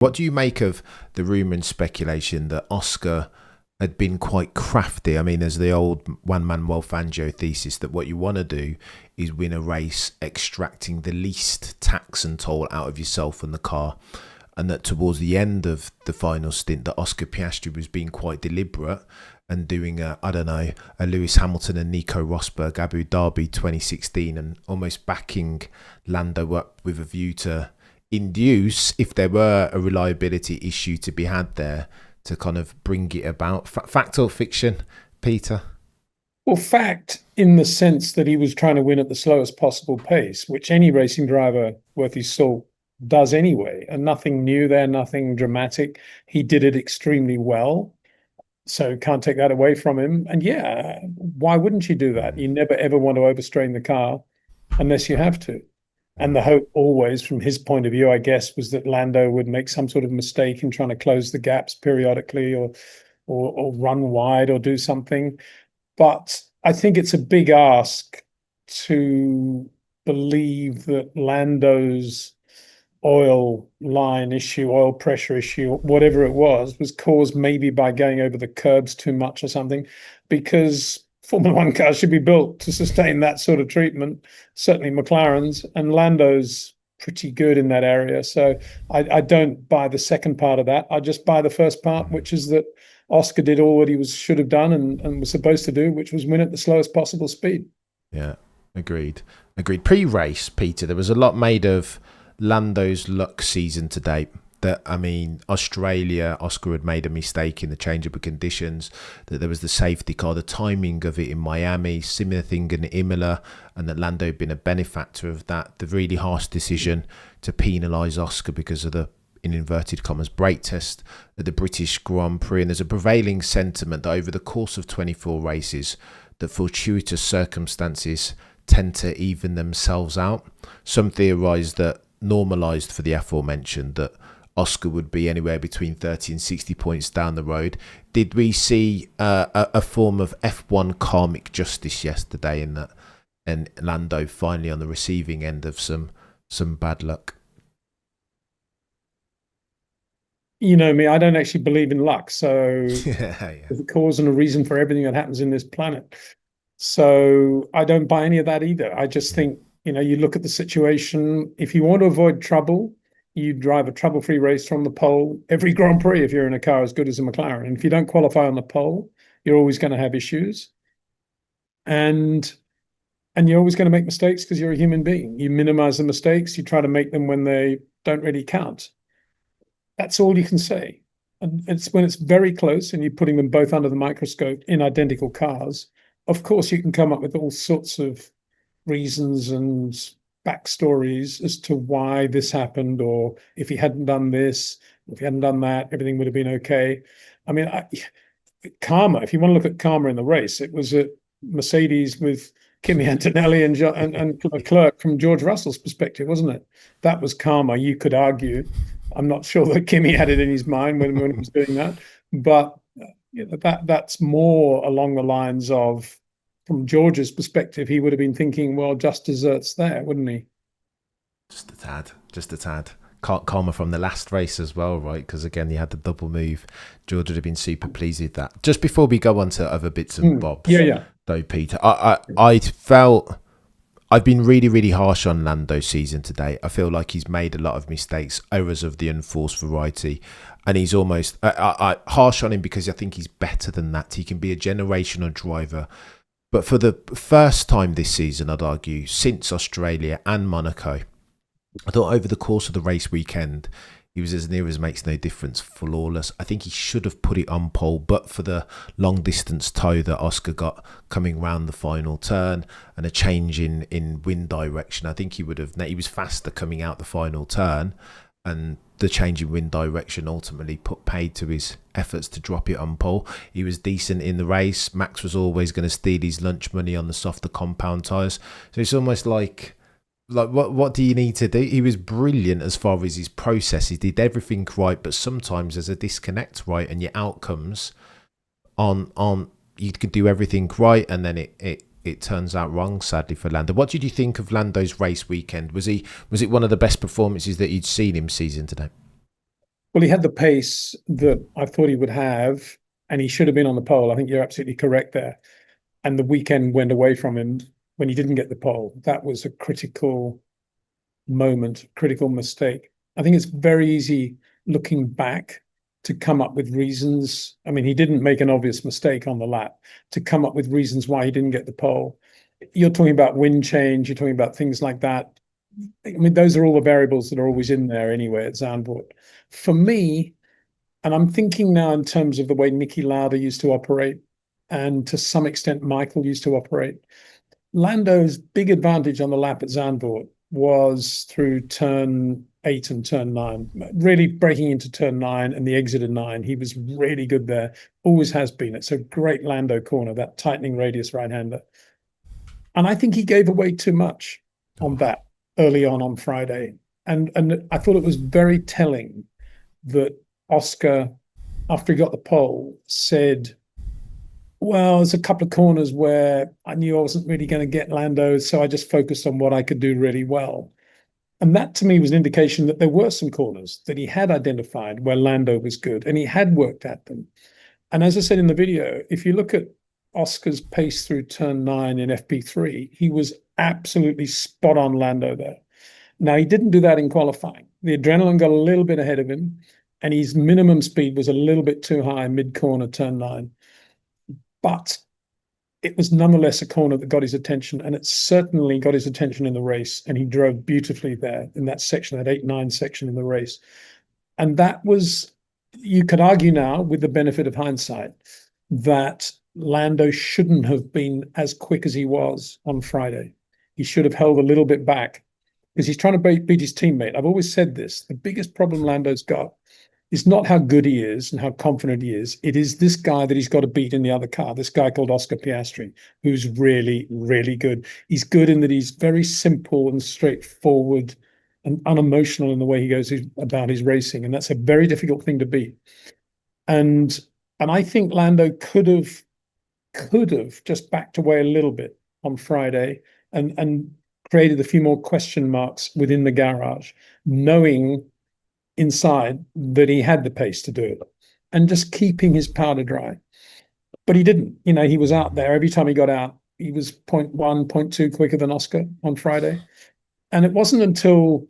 What do you make of the rumour and speculation that Oscar had been quite crafty? I mean, there's the old Juan Manuel Fangio thesis that what you want to do is win a race extracting the least tax and toll out of yourself and the car. And that towards the end of the final stint, that Oscar Piastri was being quite deliberate and doing a Lewis Hamilton and Nico Rosberg Abu Dhabi 2016 and almost backing Lando up with a view to induce, if there were a reliability issue to be had there, to kind of bring it about. Fact or fiction, Peter? Well, fact in the sense that he was trying to win at the slowest possible pace, which any racing driver worth his salt does anyway, and nothing new there, nothing dramatic. He did it extremely well, so can't take that away from him. And yeah, why wouldn't you do that? You never ever want to overstrain the car unless you have to. And the hope always, from his point of view, I guess, was that Lando would make some sort of mistake in trying to close the gaps periodically, or run wide or do something. But I think it's a big ask to believe that Lando's oil line issue, oil pressure issue, whatever it was caused maybe by going over the curbs too much or something, because Formula One cars should be built to sustain that sort of treatment, certainly McLaren's, and Lando's pretty good in that area. So I don't buy the second part of that. I just buy the first part, which is that Oscar did all what he should have done and was supposed to do, which was win at the slowest possible speed. Yeah, agreed. Pre-race, Peter, there was a lot made of Lando's luck season to date. That, I mean, Australia, Oscar had made a mistake in the changeable conditions, that there was the safety car, the timing of it in Miami, similar thing in Imola, and that Lando had been a benefactor of that. The really harsh decision to penalise Oscar because of the, in inverted commas, brake test at the British Grand Prix. And there's a prevailing sentiment that over the course of 24 races, that fortuitous circumstances tend to even themselves out. Some theorise that, normalised for the aforementioned, that Oscar would be anywhere between 30 and 60 points down the road. Did we see a form of F1 karmic justice yesterday in that, and Lando finally on the receiving end of some bad luck? You know me, I don't actually believe in luck. So Yeah. there's a cause and a reason for everything that happens in this planet. So I don't buy any of that either. I just think, you look at the situation. If you want to avoid trouble, you drive a trouble-free race from the pole every Grand Prix if you're in a car as good as a McLaren. And if you don't qualify on the pole, you're always going to have issues. And you're always going to make mistakes because you're a human being. You minimize the mistakes. You try to make them when they don't really count. That's all you can say. And it's when it's very close and you're putting them both under the microscope in identical cars. Of course, you can come up with all sorts of reasons and backstories as to why this happened, or if he hadn't done this, if he hadn't done that, everything would have been okay. I mean, karma, if you want to look at karma in the race, it was at Mercedes with Kimi Antonelli and Leclerc from George Russell's perspective, wasn't it? That was karma, you could argue. I'm not sure that Kimi had it in his mind when he was doing that, but that's more along the lines of, from George's perspective, he would have been thinking, well, just desserts there, wouldn't he? Just a tad. Karma from the last race as well, right? Because again, you had the double move. George would have been super pleased with that. Just before we go on to other bits and bobs, though, Peter, I felt I've been really, really harsh on Lando's season today. I feel like he's made a lot of mistakes, errors of the unforced variety, and he's almost harsh on him because I think he's better than that. He can be a generational driver. But for the first time this season, I'd argue, since Australia and Monaco, I thought over the course of the race weekend, he was as near as makes no difference, flawless. I think he should have put it on pole, but for the long distance tow that Oscar got coming round the final turn and a change in wind direction, I think he would have. He was faster coming out the final turn, and the change in wind direction ultimately put paid to his efforts to drop it on pole. He was decent in the race. Max was always going to steal his lunch money on the softer compound tyres. So it's almost like what do you need to do? He was brilliant as far as his process. He did everything right, but sometimes there's a disconnect, right? And your outcomes on you could do everything right, and then it turns out wrong, sadly, for Lando. What did you think of Lando's race weekend? Was it one of the best performances that you'd seen him season today? Well, he had the pace that I thought he would have, and he should have been on the pole. I think you're absolutely correct there. And the weekend went away from him when he didn't get the pole. That was a critical moment, critical mistake. I think it's very easy looking back to come up with reasons. I mean, he didn't make an obvious mistake on the lap, to come up with reasons why he didn't get the pole. You're talking about wind change, you're talking about things like that. I mean, those are all the variables that are always in there anyway at Zandvoort. For me, and I'm thinking now in terms of the way Niki Lauda used to operate, and to some extent Michael used to operate. Lando's big advantage on the lap at Zandvoort was through turn 8 and turn 9, really breaking into turn 9 and the exit of 9. He was really good there, always has been. It's a great Lando corner, that tightening radius right-hander. And I think he gave away too much on that early on Friday. And I thought it was very telling that Oscar, after he got the pole, said, well, there's a couple of corners where I knew I wasn't really going to get Lando, so I just focused on what I could do really well. And that to me was an indication that there were some corners that he had identified where Lando was good and he had worked at them. And as I said in the video, if you look at Oscar's pace through turn 9 in FP3, he was absolutely spot on Lando there. Now, he didn't do that in qualifying. The adrenaline got a little bit ahead of him, and his minimum speed was a little bit too high mid-corner turn 9. But it was nonetheless a corner that got his attention, and it certainly got his attention in the race, and he drove beautifully there in that section, that 8-9 section in the race. And that was, you could argue now, with the benefit of hindsight, that Lando shouldn't have been as quick as he was on Friday. He should have held a little bit back because he's trying to beat his teammate. I've always said this. The biggest problem Lando's got is not how good he is and how confident he is. It is this guy that he's got to beat in the other car, this guy called Oscar Piastri, who's really, really good. He's good in that he's very simple and straightforward and unemotional in the way he goes about his racing. And that's a very difficult thing to beat. And I think Lando could have just backed away a little bit on Friday and created a few more question marks within the garage, knowing inside that he had the pace to do it and just keeping his powder dry. But he didn't. You know, he was out there. Every time he got out, he was 0.1, 0.2 quicker than Oscar on Friday. And it wasn't until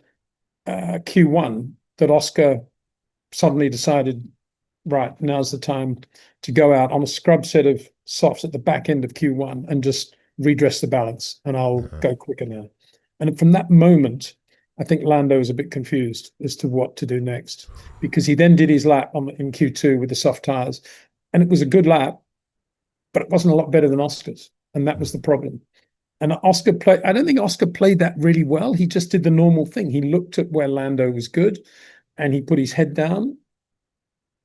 Q1 that Oscar suddenly decided, right, now's the time to go out on a scrub set of softs at the back end of Q1 and just redress the balance, and I'll go quicker now. And from that moment, I think Lando was a bit confused as to what to do next, because he then did his lap in Q2 with the soft tires, and it was a good lap, but it wasn't a lot better than Oscar's, and that was the problem. And I don't think Oscar played that really well. He just did the normal thing. He looked at where Lando was good, and he put his head down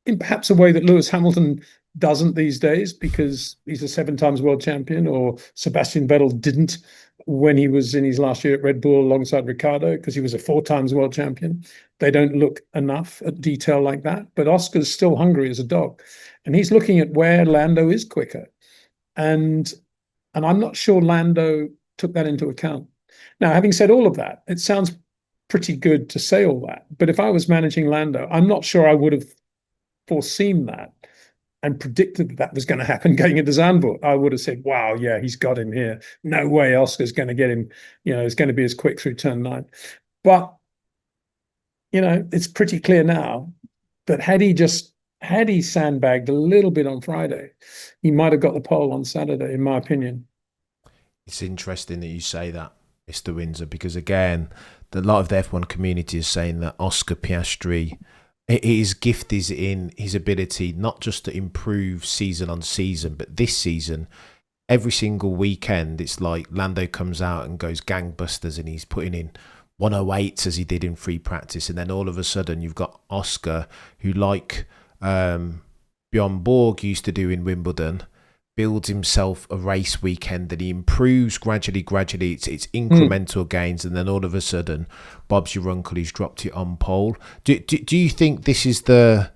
in perhaps a way that Lewis Hamilton doesn't these days, because he's a 7 times world champion, or Sebastian Vettel didn't when he was in his last year at Red Bull alongside Ricciardo, because he was a 4 times world champion. They don't look enough at detail like that. But Oscar's still hungry as a dog, and he's looking at where Lando is quicker. And I'm not sure Lando took that into account. Now, having said all of that, it sounds pretty good to say all that. But if I was managing Lando, I'm not sure I would have foreseen that and predicted that was going to happen going into Zandvoort. I would have said, wow, yeah, he's got him here. No way Oscar's going to get him, it's going to be as quick through turn 9. But, it's pretty clear now that had he sandbagged a little bit on Friday, he might have got the pole on Saturday, in my opinion. It's interesting that you say that, Mr. Windsor, because again, a lot of the F1 community is saying that Oscar Piastri, his gift is in his ability not just to improve season on season, but this season, every single weekend, it's like Lando comes out and goes gangbusters and he's putting in 108s as he did in free practice. And then all of a sudden you've got Oscar, who like Bjorn Borg used to do in Wimbledon, builds himself a race weekend and he improves gradually. It's incremental gains, and then all of a sudden, Bob's your uncle, he's dropped it on pole. Do you think this is the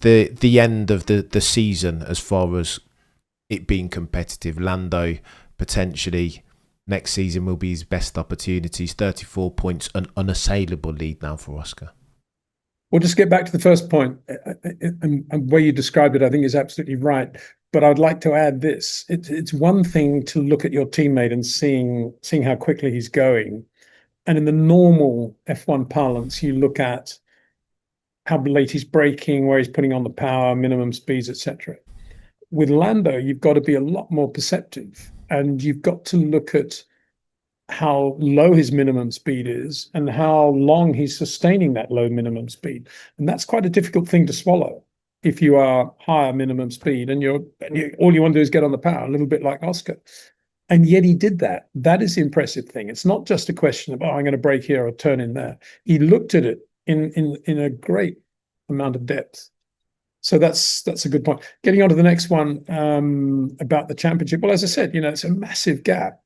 end of the season as far as it being competitive? Lando potentially next season will be his best opportunities. 34 points, an unassailable lead now for Oscar. Well, just get back to the first point, and where you described it, I think is absolutely right. But I'd like to add this: it's one thing to look at your teammate and seeing how quickly he's going, and in the normal F1 parlance, you look at how late he's braking, where he's putting on the power, minimum speeds, etc. With Lando, you've got to be a lot more perceptive, and you've got to look at how low his minimum speed is and how long he's sustaining that low minimum speed. And that's quite a difficult thing to swallow if you are higher minimum speed and all you want to do is get on the power, a little bit like Oscar. And yet he did that. That is the impressive thing. It's not just a question of, I'm going to brake here or turn in there. He looked at it in a great amount of depth. So that's a good point. Getting on to the next one, about the championship. Well, as I said, it's a massive gap.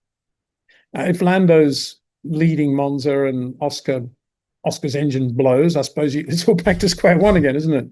If Lando's leading Monza and Oscar's engine blows, I suppose it's all back to square one again, isn't it?